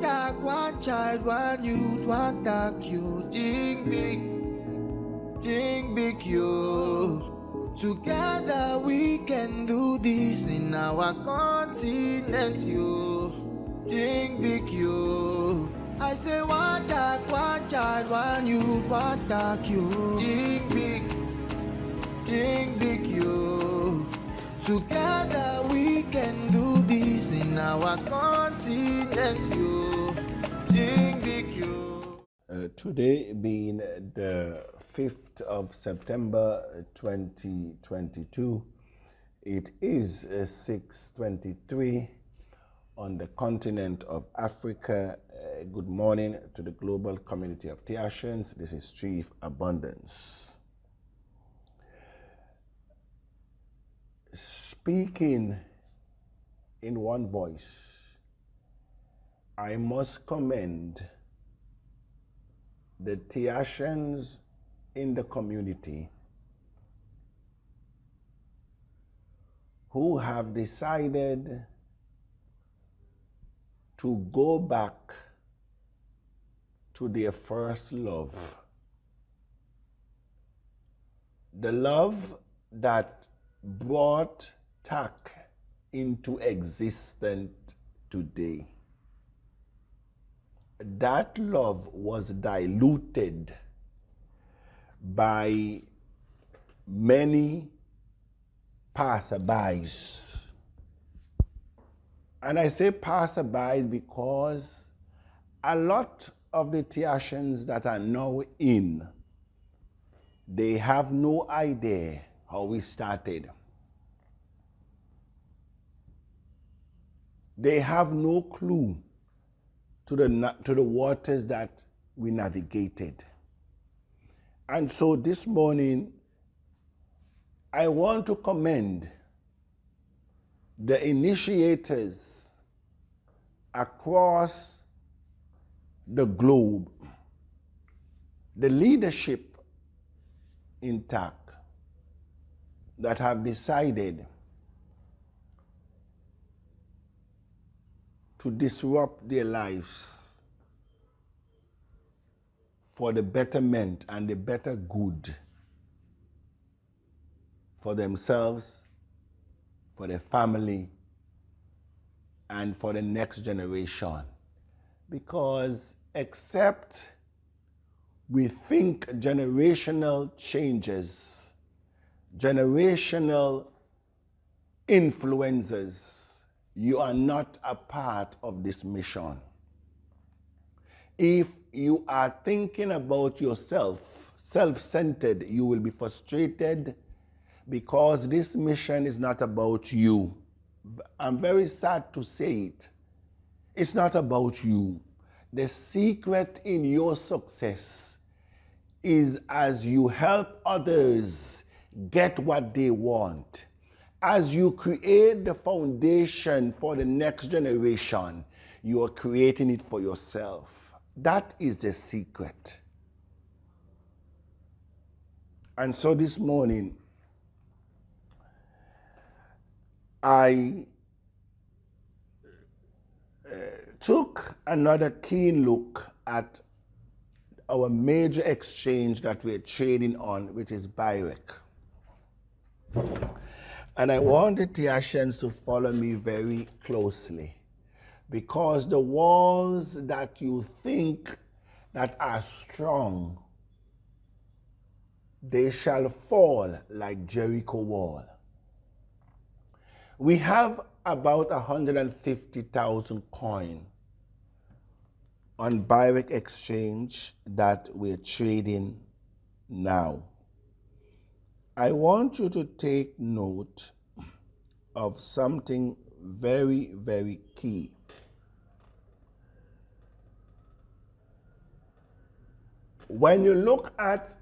dark, one child, one youth, one dark you. Think big you. Together we can do this in our continent you. Think big you. I say one dark, one child, one youth, one dark you. Think big you. Together we can do this in our continent you. Think big you. Today being the 5th of September 2022, it is 6:23 on the continent of Africa. Good morning to the global community of Tiashans. This is Chief Abundance. Speaking in one voice, I must commend the Tiashans in the community who have decided to go back to their first love. The love that brought TAC into existence today. That love was diluted by many passerbys. And I say passerbys because a lot of the Tiashans that are now in, they have no idea how we started. They have no clue to the waters that we navigated. And so this morning, I want to commend the initiators across the globe, the leadership in TAC that have decided to disrupt their lives for the betterment and the better good for themselves, for their family, and for the next generation. Because except we think generational changes, generational influences, you are not a part of this mission. If you are thinking about yourself, self-centered, you will be frustrated because this mission is not about you. I'm very sad to say it. It's not about you. The secret in your success is as you help others get what they want, as you create the foundation for the next generation, you are creating it for yourself. That is the secret. And so this morning, I took another keen look at our major exchange that we're trading on, which is BIREC. And I want the Tiashans to follow me very closely, because the walls that you think that are strong, they shall fall like Jericho wall. We have about 150,000 coins on BIREC exchange that we're trading now. I want you to take note of something very, very key. When you look at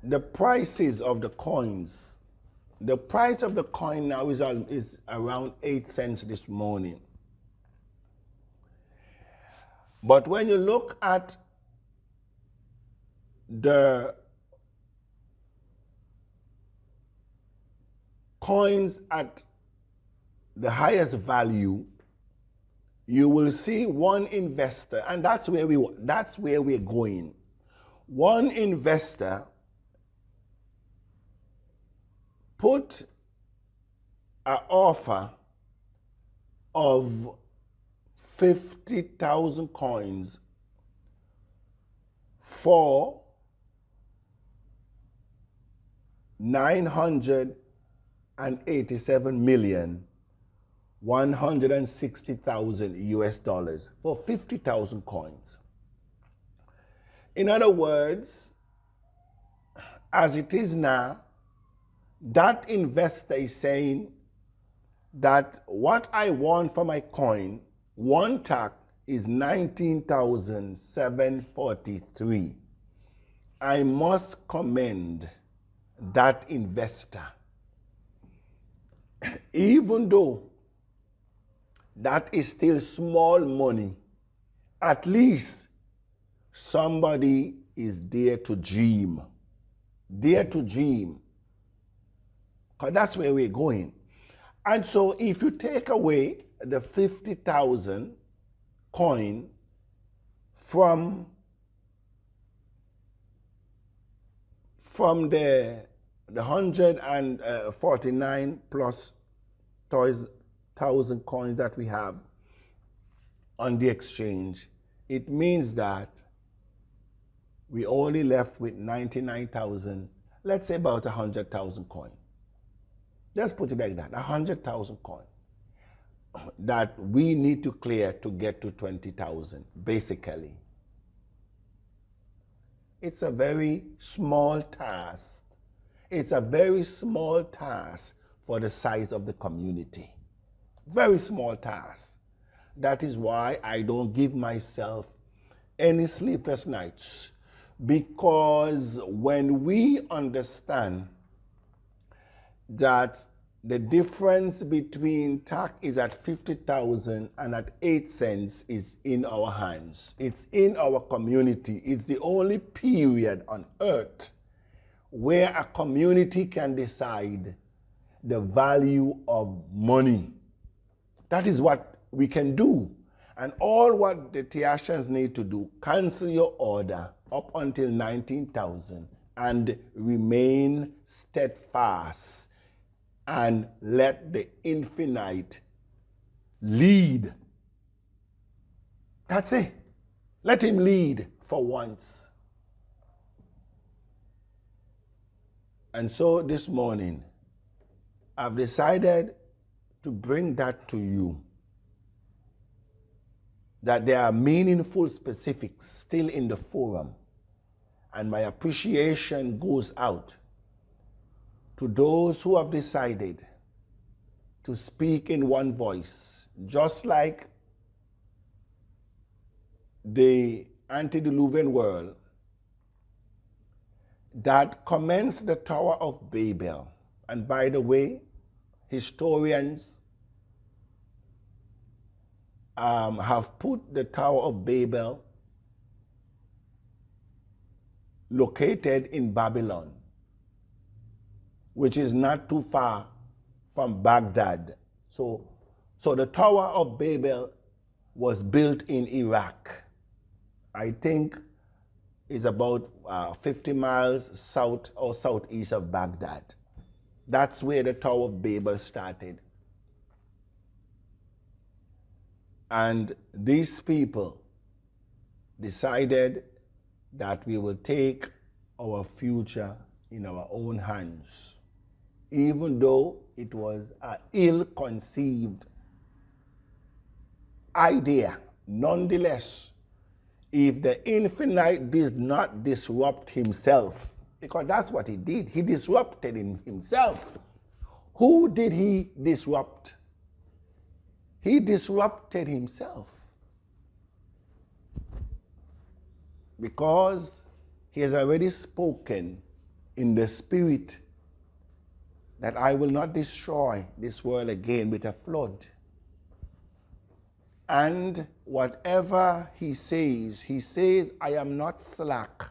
the prices of the coins, the price of the coin now is around 8 cents this morning. But when you look at the coins at the highest value, you will see one investor, and that's where we're going. One investor put an offer of 50,000 coins for 987,160,000 US dollars for 50,000 coins. In other words, as it is now, that investor is saying that what I want for my coin, one TAC is 19,743. I must commend that investor. Even though that is still small money, at least somebody is dare to dream. Dare to dream. Because that's where we're going. And so if you take away the 50,000 coin from the 149 plus thousand coins that we have on the exchange, it means that we only left with 99,000, let's say about 100,000 coins. Let's put it like that, 100,000 coins that we need to clear to get to 20,000, basically. It's a very small task. It's a very small task for the size of the community. Very small task. That is why I don't give myself any sleepless nights, because when we understand that the difference between TAC is at 50,000 and at 8 cents is in our hands. It's in our community. It's the only period on earth where a community can decide the value of money. That is what we can do. And all what the Tiashans need to do, cancel your order up until 19,000 and remain steadfast and let the infinite lead. That's it. Let him lead for once. And so this morning, I've decided to bring that to you, that there are meaningful specifics still in the forum, and my appreciation goes out to those who have decided to speak in one voice, just like the antediluvian world that commenced the Tower of Babel. And by the way, historians have put the Tower of Babel located in Babylon, which is not too far from Baghdad. So the Tower of Babel was built in Iraq. I think it's about 50 miles south or southeast of Baghdad. That's where the Tower of Babel started. And these people decided that we will take our future in our own hands, even though it was an ill-conceived idea. Nonetheless, if the infinite did not disrupt himself, because that's what he did, he disrupted himself. Who did he disrupt? He disrupted himself, because he has already spoken in the spirit that I will not destroy this world again with a flood. And whatever he says, I am not slack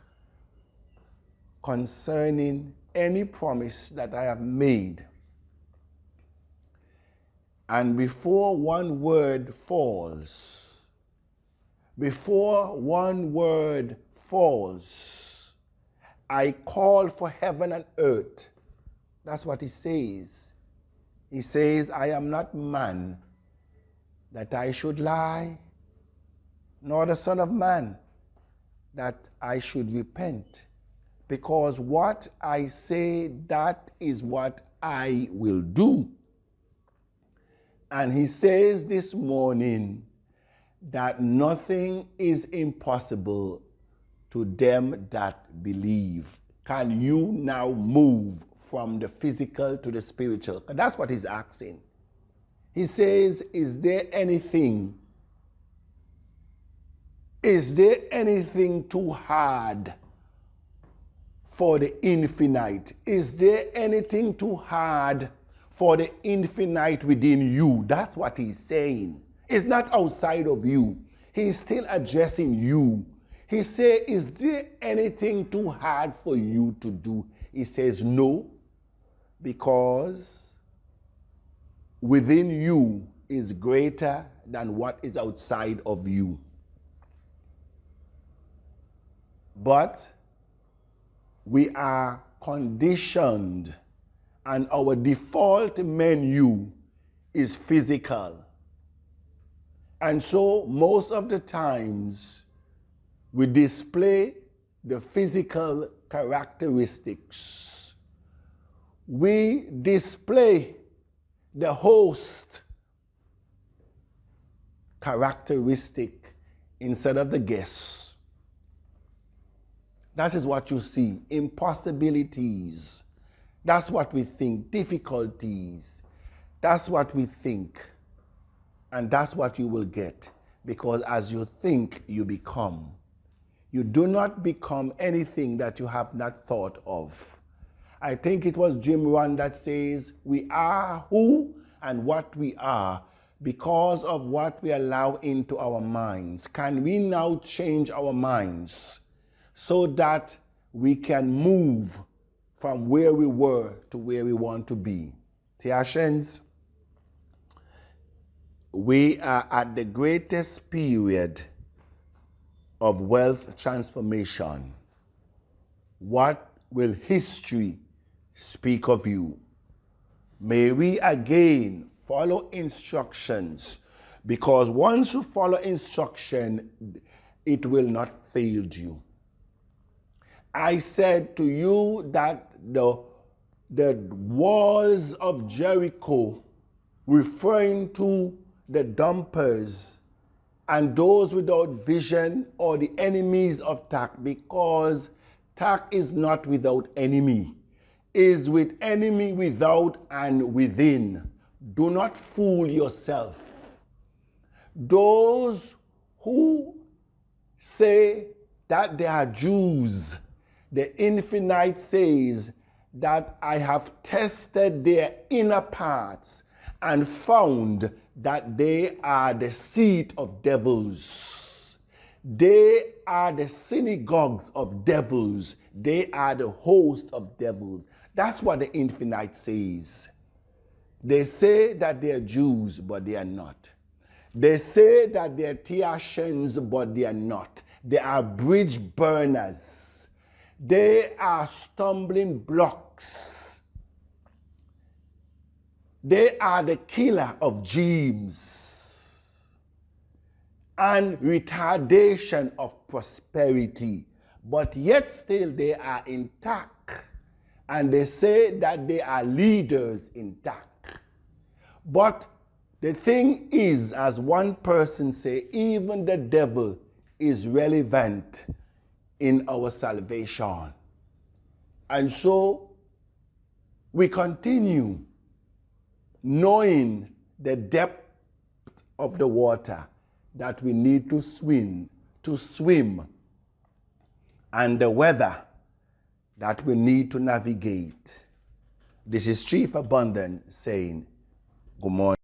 concerning any promise that I have made. And before one word falls, I call for heaven and earth. That's what he says. He says, I am not man that I should lie, nor the Son of Man that I should repent. Because what I say, that is what I will do. And he says this morning that nothing is impossible to them that believe. Can you now move from the physical to the spiritual? And that's what he's asking. He says, is there anything too hard for the infinite? Is there anything too hard for the infinite within you? That's what he's saying. It's not outside of you. He's still addressing you. He says, is there anything too hard for you to do? He says, no, because within you is greater than what is outside of you. But we are conditioned, and our default menu is physical. And so most of the times we display the physical characteristics. We display the host characteristic instead of the guest. That is what you see. Impossibilities. That's what we think. Difficulties. That's what we think. And that's what you will get. Because as you think, you become. You do not become anything that you have not thought of. I think it was Jim Rohn that says, we are who and what we are because of what we allow into our minds. Can we now change our minds so that we can move from where we were to where we want to be? Tiashens, we are at the greatest period of wealth transformation. What will history speak of you? May we again follow instructions, because once you follow instruction, it will not fail you. I said to you that the walls of Jericho, referring to the dumpers and those without vision or the enemies of Tak, because Tak is not without enemy, is with enemy without and within. Do not fool yourself. Those who say that they are Jews, the infinite says that I have tested their inner parts and found that they are the seat of devils. They are the synagogues of devils. They are the host of devils. That's what the infinite says. They say that they're Jews, but they are not. They say that they're Tiashens, but they are not. They are bridge burners. They are stumbling blocks. They are the killer of dreams and retardation of prosperity. But yet still they are intact. And they say that they are leaders intact. But the thing is, as one person say, even the devil is relevant in our salvation. And so we continue knowing the depth of the water that we need to swim, and the weather that we need to navigate. This is Chief Abundant saying, good morning.